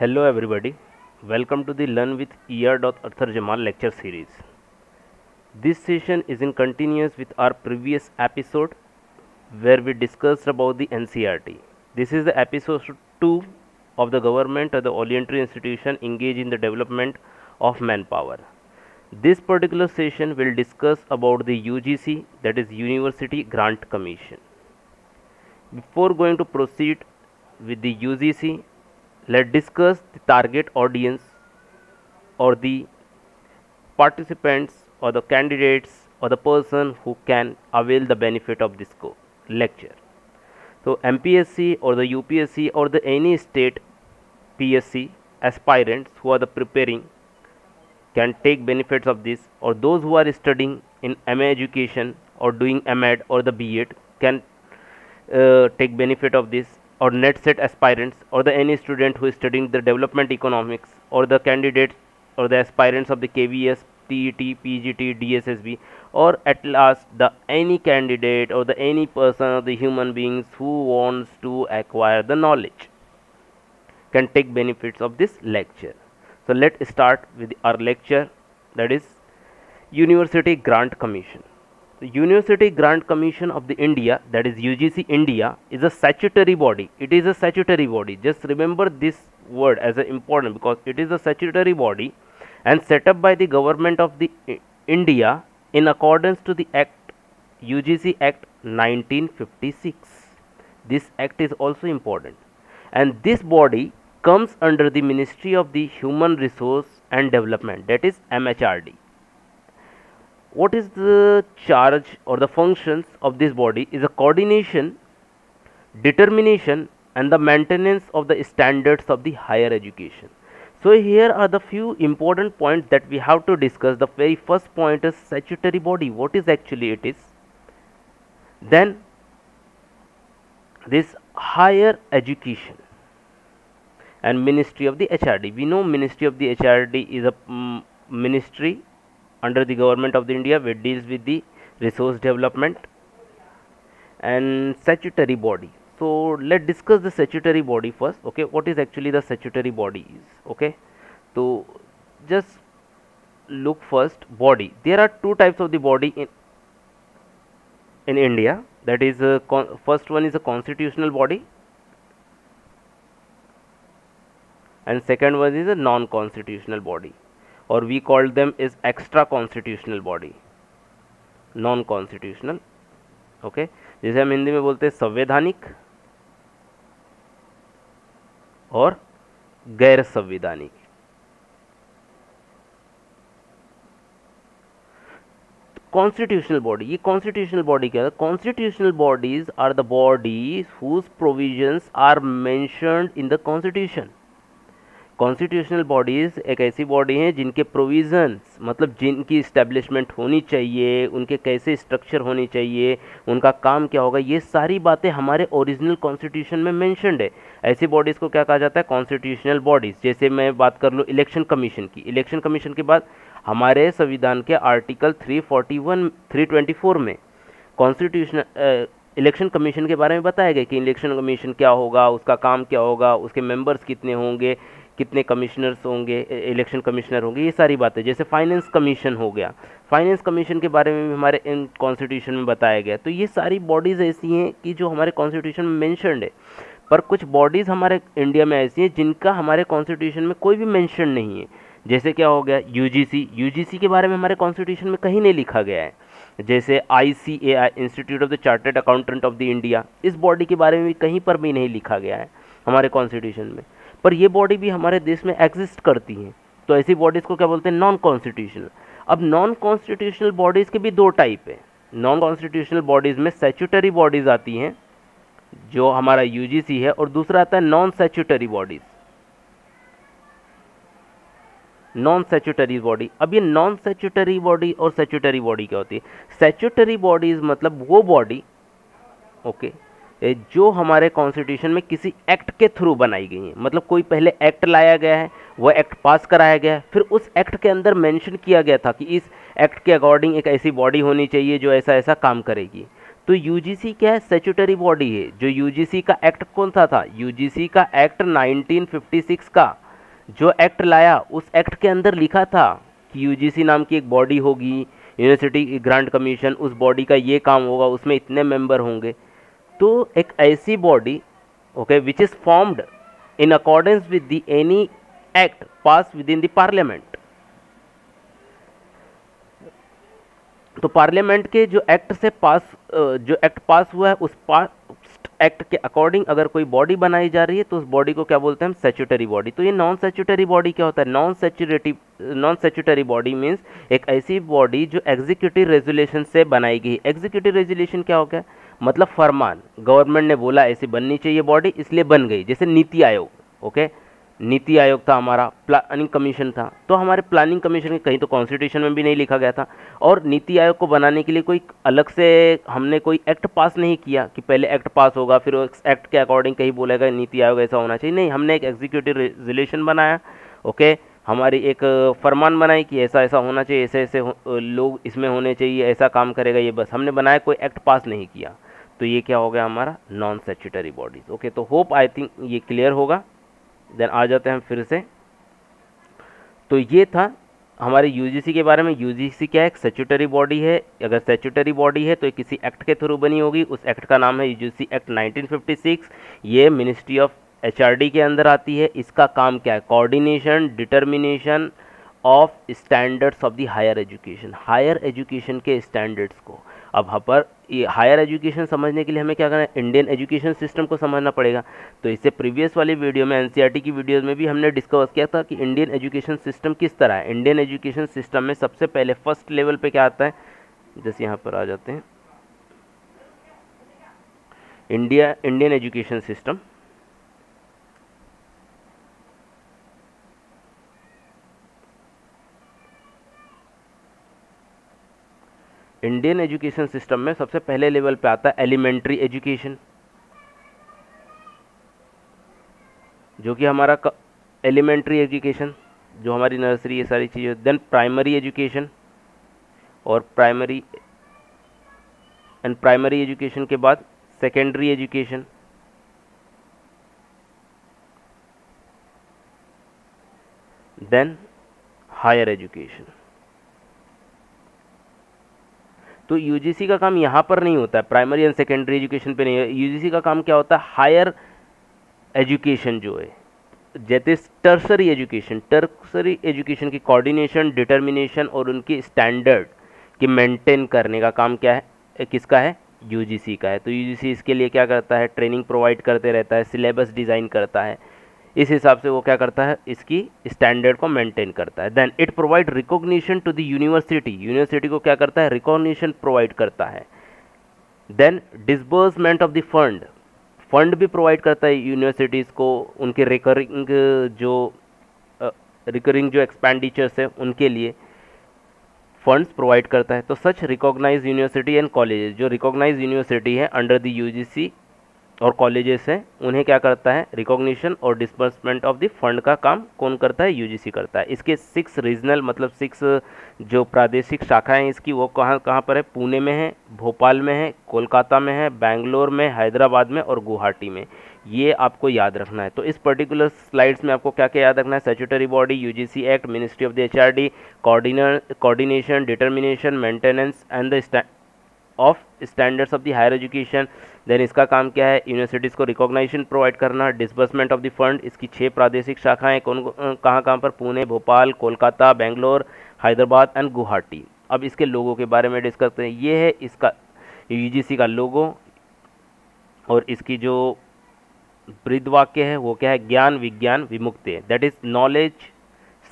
Hello everybody, welcome to the Learn with ER. Arthur Jamal lecture series. This session is in continuous with our previous episode where we discussed about the NCERT. This is the episode 2 of the government or the voluntary institution engaged in the development of manpower. This particular session will discuss about the UGC, that is University Grant Commission. Before going to proceed with the UGC, let's discuss the target audience or the participants or the candidates or the person who can avail the benefit of this lecture. So MPSC or the UPSC or the any state PSC aspirants who are the preparing can take benefits of this, or those who are studying in MA education or doing MEd or the B.Ed can take benefit of this, or net set aspirants or the any student who is studying the development economics, or the candidates or the aspirants of the KVS, TET, PGT, DSSB, or at last the any candidate or the any person or the human beings who wants to acquire the knowledge can take benefits of this lecture. So let's start with our lecture, that is University Grant Commission. The University Grant Commission of the India, that is UGC India, is a statutory body. It is a statutory body. Just remember this word as important because it is a statutory body and set up by the government of the India in accordance to the Act UGC Act 1956. This act is also important, and this body comes under the Ministry of the Human Resource and Development, that is MHRD. What is the charge or the functions of this body is a coordination, determination and the maintenance of the standards of the higher education. So here are the few important points that we have to discuss. The very first point is statutory body. What is actually it is? Then this higher education and Ministry of the HRD. We know Ministry of the HRD is a ministry under the government of the India which deals with the resource development and statutory body. So let's discuss the statutory body first. Okay, what is actually the statutory body is? Okay, so just look first body. There are two types of the body in India. That is first one is a constitutional body and second one is a non-constitutional body, or we call them is extra constitutional body, non constitutional. Okay, जैसे हम हिंदी में बोलते हैं संवैधानिक और गैर संवैधानिक. Constitutional body, ये कॉन्स्टिट्यूशनल बॉडी क्या है? Constitutional bodies are the bodies whose provisions are mentioned in the constitution. Constitutional bodies एक ऐसी बॉडी हैं जिनके प्रोविज़न्स, मतलब जिनकी इस्टेब्लिशमेंट होनी चाहिए, उनके कैसे स्ट्रक्चर होनी चाहिए, उनका काम क्या होगा, ये सारी बातें हमारे ओरिजिनल कॉन्स्टिट्यूशन में मेंशन्ड है. ऐसी बॉडीज़ को क्या कहा जाता है? Constitutional bodies. जैसे मैं बात कर लूँ इलेक्शन कमीशन की. इलेक्शन कमीशन के बाद हमारे संविधान के आर्टिकल 324 में कॉन्स्टिट्यूशनल इलेक्शन कमीशन के बारे में बताया गया कि इलेक्शन कमीशन क्या होगा, उसका काम क्या होगा, उसके मेंबर्स कितने होंगे, कितने कमिश्नर्स होंगे, इलेक्शन कमिश्नर होंगे, ये सारी बातें. जैसे फाइनेंस कमीशन हो गया, फाइनेंस कमीशन के बारे में भी हमारे इन कॉन्स्टिट्यूशन में बताया गया. तो ये सारी बॉडीज़ ऐसी हैं कि जो हमारे कॉन्स्टिट्यूशन में मेंशन्ड है. पर कुछ बॉडीज़ हमारे इंडिया में ऐसी हैं जिनका हमारे कॉन्स्टिट्यूशन में कोई भी मेंशन नहीं है. जैसे क्या हो गया यूजीसी. यूजीसी के बारे में हमारे कॉन्स्टिट्यूशन में कहीं नहीं लिखा गया है. जैसे ICAI, institute of the chartered accountant of the India, इस बॉडी के बारे में भी कहीं पर भी नहीं लिखा गया है हमारे कॉन्स्टिट्यूशन में. पर ये बॉडी भी हमारे देश में एग्जिस्ट करती हैं. तो ऐसी बॉडीज़ को क्या बोलते हैं? Non constitutional. अब नॉन कॉन्स्टिट्यूशनल बॉडीज़ के भी दो टाइप है. नॉन कॉन्स्टिट्यूशनल बॉडीज़ में स्टैट्यूटरी बॉडीज़ आती हैं जो हमारा UGC है, और दूसरा आता है non statutory bodies. Non statutory body. अब ये नॉन स्टैट्यूटरी बॉडी और स्टैट्यूटरी बॉडी क्या होती है? स्टैट्यूटरी बॉडीज़ मतलब वो बॉडी ओके जो हमारे कॉन्स्टिट्यूशन में किसी एक्ट के थ्रू बनाई गई है. मतलब कोई पहले एक्ट लाया गया है, वो एक्ट पास कराया गया है, फिर उस एक्ट के अंदर मेंशन किया गया था कि इस एक्ट के अकॉर्डिंग एक ऐसी बॉडी होनी चाहिए जो ऐसा ऐसा काम करेगी. तो यूजीसी क्या है? स्टैट्यूटरी बॉडी है. जो यूजीसी का एक्ट कौन सा था? यूजीसी का एक्ट 1956 का जो एक्ट लाया उस एक्ट के अंदर लिखा था कि यूजीसी नाम की एक बॉडी होगी, यूनिवर्सिटी ग्रांट कमीशन, उस बॉडी का ये काम होगा, उसमें इतने मेंबर होंगे। तो एक ऐसी body okay which is formed in accordance with the any act pass with in the parliament. तो पार्लियामेंट के जो एक्ट से जो एक्ट पास हुआ है उस एक्ट के अकॉर्डिंग अगर कोई बॉडी बनाई जा रही है तो उस बॉडी को क्या बोलते हैं हम, स्टैट्यूटरी बॉडी। तो ये नॉन स्टैट्यूटरी बॉडी क्या होता है? नॉन स्टैट्यूटरी बॉडी मीन्स एक ऐसी बॉडी जो एग्जीक्यूटिव रेजोल्यूशन से बनाई गई। एग्जीक्यूटिव रेजोल्यूशन क्या हो गया? मतलब फरमान, गवर्नमेंट ने बोला ऐसी बननी चाहिए बॉडी, इसलिए बन गई। जैसे नीति आयोग, ओके, नीति आयोग था हमारा, प्लानिंग कमीशन था, तो हमारे प्लानिंग कमीशन के कहीं तो कॉन्स्टिट्यूशन में भी नहीं लिखा गया था। और नीति आयोग को बनाने के लिए कोई अलग से हमने कोई एक्ट पास नहीं किया कि पहले एक्ट पास होगा फिर उस एक्ट के अकॉर्डिंग कहीं बोलेगा नीति आयोग ऐसा होना चाहिए। नहीं, हमने एक एग्जीक्यूटिव रेजोल्यूशन बनाया, ओके, हमारी एक फरमान बनाई कि ऐसा ऐसा होना चाहिए, ऐसे ऐसे लोग इसमें होने चाहिए, ऐसा काम करेगा ये, बस हमने बनाया, कोई एक्ट पास नहीं किया। तो ये क्या हो गया हमारा? Non statutory bodies. ओके, तो होप आई थिंक ये क्लियर होगा। देन आ जाते हैं फिर से। तो ये था हमारे यूजीसी के बारे में। यूजीसी क्या है? एक स्टैट्यूटरी बॉडी है। अगर स्टैट्यूटरी बॉडी है तो ये किसी एक्ट के थ्रू बनी होगी। उस एक्ट का नाम है यूजीसी एक्ट 1956। ये मिनिस्ट्री ऑफ एचआरडी के अंदर आती है। इसका काम क्या है? Coordination, determination of standards of the higher education, higher education के स्टैंडर्ड्स को। अब यहाँ पर ये हायर एजुकेशन समझने के लिए हमें क्या करना है? इंडियन एजुकेशन सिस्टम को समझना पड़ेगा। तो इससे प्रीवियस वाली वीडियो में, एनसीईआरटी की वीडियोस में भी हमने डिस्कस किया था कि इंडियन एजुकेशन सिस्टम किस तरह है। इंडियन एजुकेशन सिस्टम में सबसे पहले फर्स्ट लेवल पे क्या आता है? जैसे यहाँ पर आ जाते हैं, Indian education system. Indian education system में सबसे पहले लेवल पे आता है एलिमेंट्री एजुकेशन, जो कि हमारा एलिमेंट्री एजुकेशन जो हमारी नर्सरी, ये सारी चीज़ें। देन प्राइमरी एजुकेशन, और प्राइमरी एजुकेशन के बाद secondary education, then higher education. तो यूजीसी का काम यहाँ पर नहीं होता है, प्राइमरी एंड सेकेंडरी एजुकेशन पे नहीं है। यूजीसी का काम क्या होता है? हायर एजुकेशन जो है, जैसे टर्सरी एजुकेशन की कोऑर्डिनेशन, डिटर्मिनेशन और उनकी स्टैंडर्ड की मेंटेन करने का काम क्या है? किसका है? यूजीसी का है। तो यूजीसी इसके लिए क्या करता है? ट्रेनिंग प्रोवाइड करते रहता है, सिलेबस डिज़ाइन करता है, इस हिसाब से वो क्या करता है? इसकी स्टैंडर्ड को मेंटेन करता है। Then it provide recognition to the university को क्या करता है? रिकॉग्निशन प्रोवाइड करता है। Then disbursement of the fund भी प्रोवाइड करता है यूनिवर्सिटीज़ को, उनके रिकरिंग जो एक्सपेंडिचर्स है उनके लिए फंड्स प्रोवाइड करता है। तो सच रिकॉग्नाइज यूनिवर्सिटी एंड कॉलेजेस, जो रिकॉग्नाइज यूनिवर्सिटी है अंडर द यूजीसी और कॉलेजेस हैं, उन्हें क्या करता है? रिकॉग्निशन और डिस्बर्समेंट ऑफ द फंड का काम कौन करता है? यूजीसी करता है। इसके 6 रीजनल मतलब 6 जो प्रादेशिक शाखाएं इसकी, वो कहाँ कहाँ पर है? पुणे में है, भोपाल में है, कोलकाता में है, बेंगलोर में, हैदराबाद में और गुवाहाटी में। ये आपको याद रखना है। तो इस पर्टिकुलर स्लाइड्स में आपको क्या क्या याद रखना है? Statutory body, UGC act, ministry of the HRD, coordination, determination, maintenance and the of standards of the higher education. Then इसका काम क्या है? यूनिवर्सिटीज़ को रिकॉग्निशन प्रोवाइड करना, डिसबर्समेंट ऑफ द फंड। इसकी 6 प्रादेशिक शाखाएं कहाँ पर? पुणे, भोपाल, कोलकाता, बेंगलोर, हैदराबाद एंड गुवाहाटी। अब इसके लोगों के बारे में डिस्कस करते हैं। ये है इसका यूजीसी का लोगो, और इसकी जो ब्रीद वाक्य है वो क्या है? ज्ञान विज्ञान विमुक्त है, that is knowledge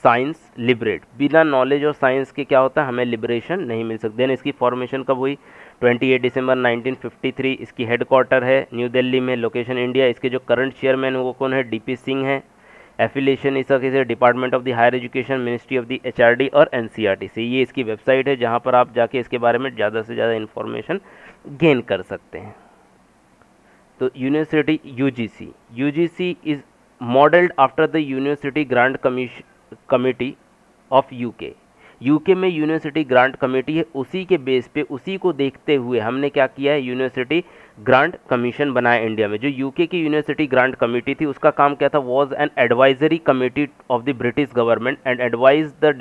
science liberate. बिना नॉलेज और साइंस के क्या होता है? हमें लिबरेशन नहीं मिल सकती। देन इसकी फॉर्मेशन कब हुई? 28 दिसंबर 1953। इसकी हेडक्वार्टर है न्यू दिल्ली में, लोकेशन इंडिया। इसके जो करंट चेयरमैन वो कौन है? डीपी सिंह है। एफिलिएशन इसका किसे? Department of the higher education, ministry of the HRD और एनसीईआरटी से। ये इसकी वेबसाइट है जहाँ पर आप जाके इसके बारे में ज़्यादा से ज़्यादा इन्फॉर्मेशन गेन कर सकते हैं। तो university UGC is modelled after the university grant committee of UK में यूनिवर्सिटी ग्रांट कमेटी है, उसी के बेस पे, उसी को देखते हुए हमने क्या किया है? यूनिवर्सिटी ग्रांट कमीशन बनाया इंडिया में। जो यूके की यूनिवर्सिटी ग्रांट कमेटी थी उसका काम क्या था, was an advisory committee of the British government and advise the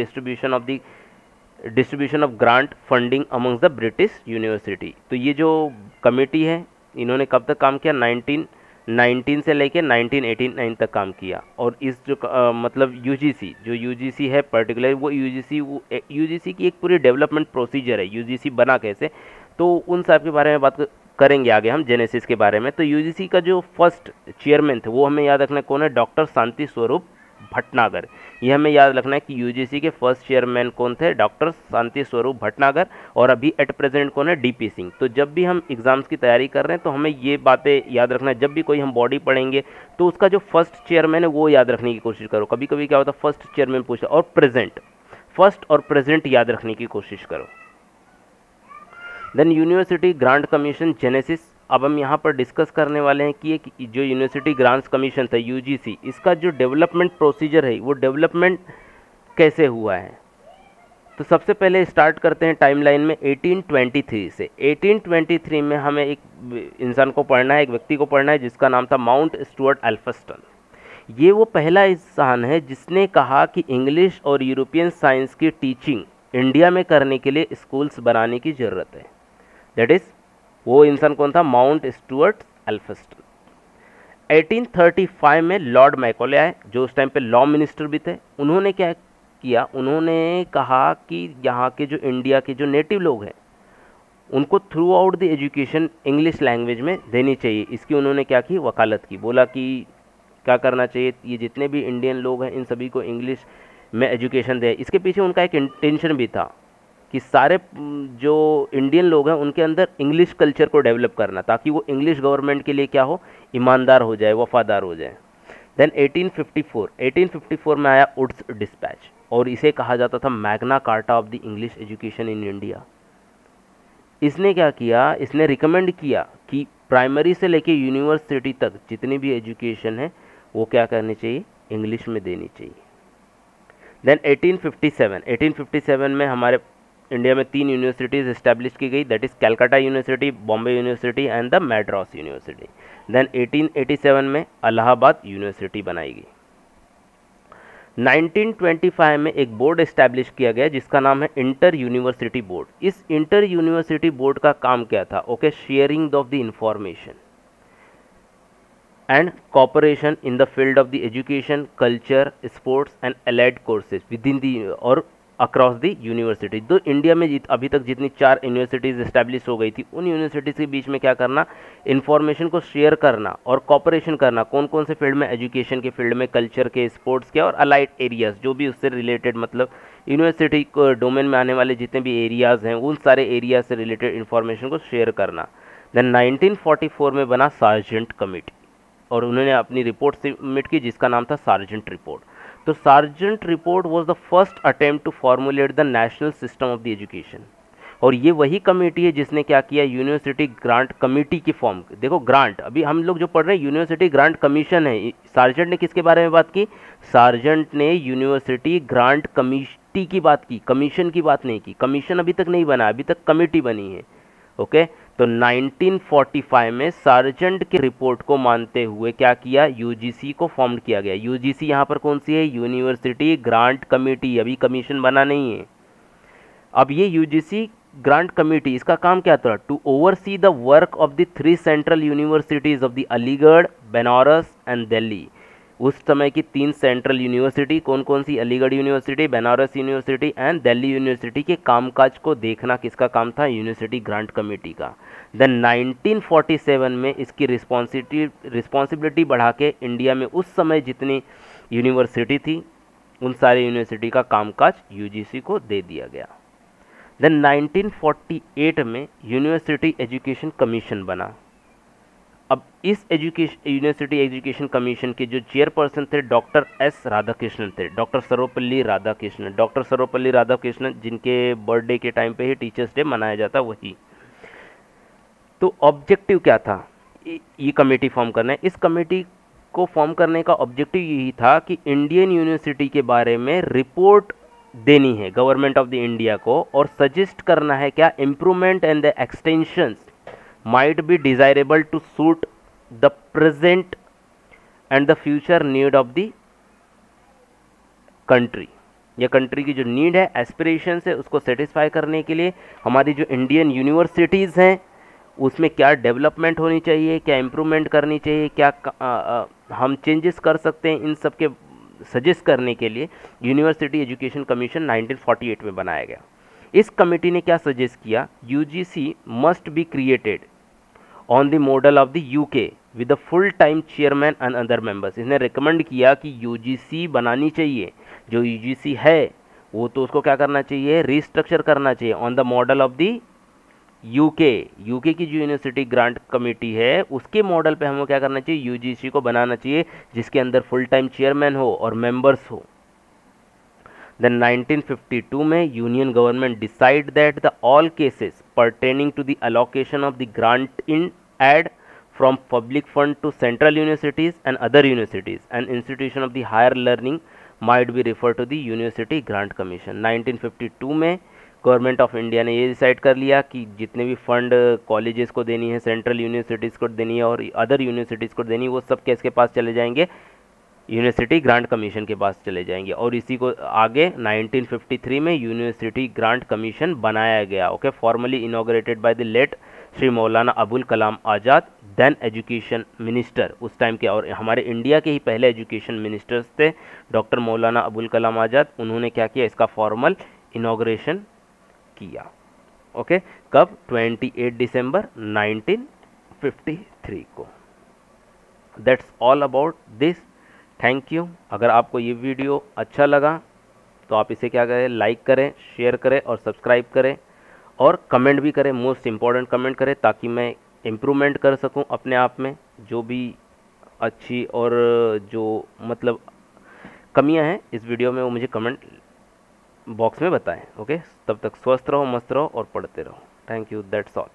distribution of grant funding amongst the British university. तो ये जो कमेटी है इन्होंने कब तक काम किया, 1919 से लेके 1989 तक काम किया। और इस जो मतलब यूजीसी, जो यूजीसी है पर्टिकुलर, वो यूजीसी की एक पूरी डेवलपमेंट प्रोसीजर है, यूजीसी बना कैसे, तो उन सब के बारे में बात करेंगे आगे हम, जेनेसिस के बारे में। तो यूजीसी का जो फर्स्ट चेयरमैन थे वो हमें याद रखना कौन है, डॉक्टर शांति स्वरूप भटनागर। ये हमें याद रखना है कि यूजीसी के फर्स्ट चेयरमैन कौन थे, डॉक्टर शांति स्वरूप भटनागर। और अभी एट प्रेजेंट कौन है, डीपी सिंह। तो जब भी हम एग्जाम्स की तैयारी कर रहे हैं तो हमें ये बातें याद रखना है, जब भी कोई हम बॉडी पढ़ेंगे तो उसका जो फर्स्ट चेयरमैन है वो याद रखने की कोशिश करो। कभी कभी क्या होता है फर्स्ट चेयरमैन पूछता, और प्रेजेंट, फर्स्ट और प्रेजेंट याद रखने की कोशिश करो। Then university grant commission genesis. अब हम यहाँ पर डिस्कस करने वाले हैं कि एक जो यूनिवर्सिटी ग्रांट्स कमीशन था यूजीसी, इसका जो डेवलपमेंट प्रोसीजर है वो डेवलपमेंट कैसे हुआ है। तो सबसे पहले स्टार्ट करते हैं टाइमलाइन में 1823 से। 1823 में हमें एक इंसान को पढ़ना है, एक व्यक्ति को पढ़ना है जिसका नाम था माउंट स्टुअर्ट एल्फिंस्टन। ये वो पहला इंसान है जिसने कहा कि इंग्लिश और यूरोपियन साइंस की टीचिंग इंडिया में करने के लिए स्कूल्स बनाने की ज़रूरत है। दैट इज़ वो इंसान कौन था, माउंट स्टुअर्ट एल्फिंस्टन। 1835 में लॉर्ड मैकॉले आए जो उस टाइम पे लॉ मिनिस्टर भी थे। उन्होंने क्या किया, उन्होंने कहा कि यहाँ के जो इंडिया के जो नेटिव लोग हैं उनको through out the education English language में देनी चाहिए। इसकी उन्होंने क्या की, वकालत की। बोला कि क्या करना चाहिए, ये जितने भी इंडियन लोग हैं इन सभी को इंग्लिश में एजुकेशन दे। इसके पीछे उनका एक इंटेंशन भी था कि सारे जो इंडियन लोग हैं उनके अंदर इंग्लिश कल्चर को डेवलप करना, ताकि वो इंग्लिश गवर्नमेंट के लिए क्या हो, ईमानदार हो जाए, वफादार हो जाए। देन 1854 में आया वुड्स डिस्पैच, और इसे कहा जाता था Magna carta of the English education in India. इसने क्या किया, इसने रिकमेंड किया कि प्राइमरी से लेके यूनिवर्सिटी तक जितनी भी एजुकेशन है वो क्या करनी चाहिए, इंग्लिश में देनी चाहिए। देन 1857 में हमारे इंडिया में 3 यूनिवर्सिटीज़ इस्टेब्लिश की गई, that is Calcutta university, Bombay university and the Madras university. Then 1887 में इलाहाबाद यूनिवर्सिटी बनाई गई। 1925 में एक बोर्ड इस्टेब्लिश किया गया जिसका नाम है इंटर यूनिवर्सिटी बोर्ड। इस इंटर यूनिवर्सिटी बोर्ड का काम क्या था, okay, sharing of the information and cooperation in the field of the education, culture, sports and allied courses within the और अक्रॉस द यूनिवर्सिटी। तो इंडिया में अभी तक जितनी 4 यूनिवर्सिटीज़ इस्टेब्लिश हो गई थी उन यूनिवर्सिटीज़ के बीच में क्या करना, इन्फॉर्मेशन को शेयर करना और कॉपरेशन करना। कौन कौन से फील्ड में, एजुकेशन के फील्ड में, कल्चर के, स्पोर्ट्स के और अलाइड एरियाज़ जो भी उससे रिलेटेड, मतलब यूनिवर्सिटी को डोमेन में आने वाले जितने भी एरियाज़ हैं उन सारे एरियाज से रिलेटेड इन्फॉर्मेशन को शेयर करना। देन 1944 में बना सार्जेंट कमेटी और उन्होंने अपनी रिपोर्ट सबमिट की जिसका नाम था सार्जेंट रिपोर्ट। तो Sargent report was the first attempt to formulate the national system of the education. और ये वही कमेटी है जिसने क्या किया, यूनिवर्सिटी ग्रांट कमेटी की फॉर्म। देखो ग्रांट, अभी हम लोग जो पढ़ रहे हैं यूनिवर्सिटी ग्रांट कमीशन है। सार्जेंट ने किसके बारे में बात की, सार्जेंट ने यूनिवर्सिटी ग्रांट कमेटी की बात की, कमीशन की बात नहीं की। कमीशन अभी तक नहीं बना, अभी तक कमेटी बनी है। ओके, तो 1945 में सार्जेंट की रिपोर्ट को मानते हुए क्या किया, यूजीसी को फॉर्म किया गया। यूजीसी यहाँ पर कौन सी है, यूनिवर्सिटी ग्रांट कमेटी, अभी कमीशन बना नहीं है। अब ये यूजीसी ग्रांट कमेटी, इसका काम क्या था, to oversee the work of the 3 central universities of the Aligarh, Banaras and Delhi. उस समय की 3 सेंट्रल यूनिवर्सिटी कौन कौन सी, Aligarh university, Banaras university and Delhi university के कामकाज को देखना किसका काम था, यूनिवर्सिटी ग्रांट कमेटी का। देन 1947 में इसकी रिस्पॉन्सिबिलिटी बढ़ा के इंडिया में उस समय जितनी यूनिवर्सिटी थी उन सारी यूनिवर्सिटी का कामकाज यूजीसी को दे दिया गया। देन 1948 में यूनिवर्सिटी एजुकेशन कमीशन बना। अब इस यूनिवर्सिटी एजुकेशन कमीशन के जो चेयरपर्सन थे डॉक्टर एस राधाकृष्णन थे, डॉक्टर सर्वपल्ली राधाकृष्णन। डॉक्टर सर्वपल्ली राधाकृष्णन जिनके बर्थडे के टाइम पे ही टीचर्स डे मनाया जाता वही। तो ऑब्जेक्टिव क्या था, ये कमेटी फॉर्म करना है। इस कमेटी को फॉर्म करने का ऑब्जेक्टिव यही था कि इंडियन यूनिवर्सिटी के बारे में रिपोर्ट देनी है गवर्नमेंट ऑफ द इंडिया को और सजेस्ट करना है क्या, improvement and the extensions might be desirable to suit the present and the future need of the country। या कंट्री की जो नीड है, एस्पिरेशंस है, उसको सेटिस्फाई करने के लिए हमारी जो इंडियन यूनिवर्सिटीज़ हैं उसमें क्या डेवलपमेंट होनी चाहिए, क्या इम्प्रूवमेंट करनी चाहिए, क्या हम चेंजेस कर सकते हैं, इन सब के सजेस्ट करने के लिए यूनिवर्सिटी एजुकेशन कमीशन 1948 में बनाया गया। इस कमेटी ने क्या सजेस्ट किया, UGC must be created on the model of the UK with a full time chairman and other members. इसने रिकमेंड किया कि यूजीसी बनानी चाहिए, जो यूजीसी है वो तो उसको क्या करना चाहिए, रिस्ट्रक्चर करना चाहिए on the model of the UK की जो यूनिवर्सिटी ग्रांट कमेटी है उसके मॉडल पे हमको क्या करना चाहिए, यूजीसी को बनाना चाहिए जिसके अंदर फुल टाइम चेयरमैन हो और मेंबर्स हो। देन 1952 में union government decide that the all cases pertaining to the allocation of the grant in aid from public fund to central universities and other universities and institution of the higher learning might be referred to the University Grant Commission। 1952 में government of India ने ये decide कर लिया कि जितने भी fund colleges को देनी है, सेंट्रल यूनिवर्सिटीज़ को देनी है और अदर यूनिवर्सिटीज़ को देनी है, वो सब किसके पास चले जाएंगे, यूनिवर्सिटी ग्रांट कमीशन के पास चले जाएंगे। और इसी को आगे 1953 में यूनिवर्सिटी ग्रांट कमीशन बनाया गया। Okay, formally inaugurated by the late Shri Maulana Abul Kalam Azad, then education minister उस टाइम के, और हमारे इंडिया के ही पहले एजुकेशन मिनिस्टर्स थे डॉक्टर मौलाना अबुल कलाम आज़ाद। उन्होंने क्या किया, इसका फॉर्मल इनॉग्रेशन किया। ओके, कब, 28 दिसंबर 1953 को। That's all about this. Thank you. अगर आपको ये वीडियो अच्छा लगा तो आप इसे क्या करें, लाइक करें, शेयर करें और सब्सक्राइब करें और कमेंट भी करें, मोस्ट इम्पॉर्टेंट कमेंट करें ताकि मैं इम्प्रूवमेंट कर सकूं अपने आप में। जो भी अच्छी और जो मतलब कमियां हैं इस वीडियो में वो मुझे कमेंट बॉक्स में बताएं। ओके, तब तक स्वस्थ रहो, मस्त रहो और पढ़ते रहो। Thank you, that's all.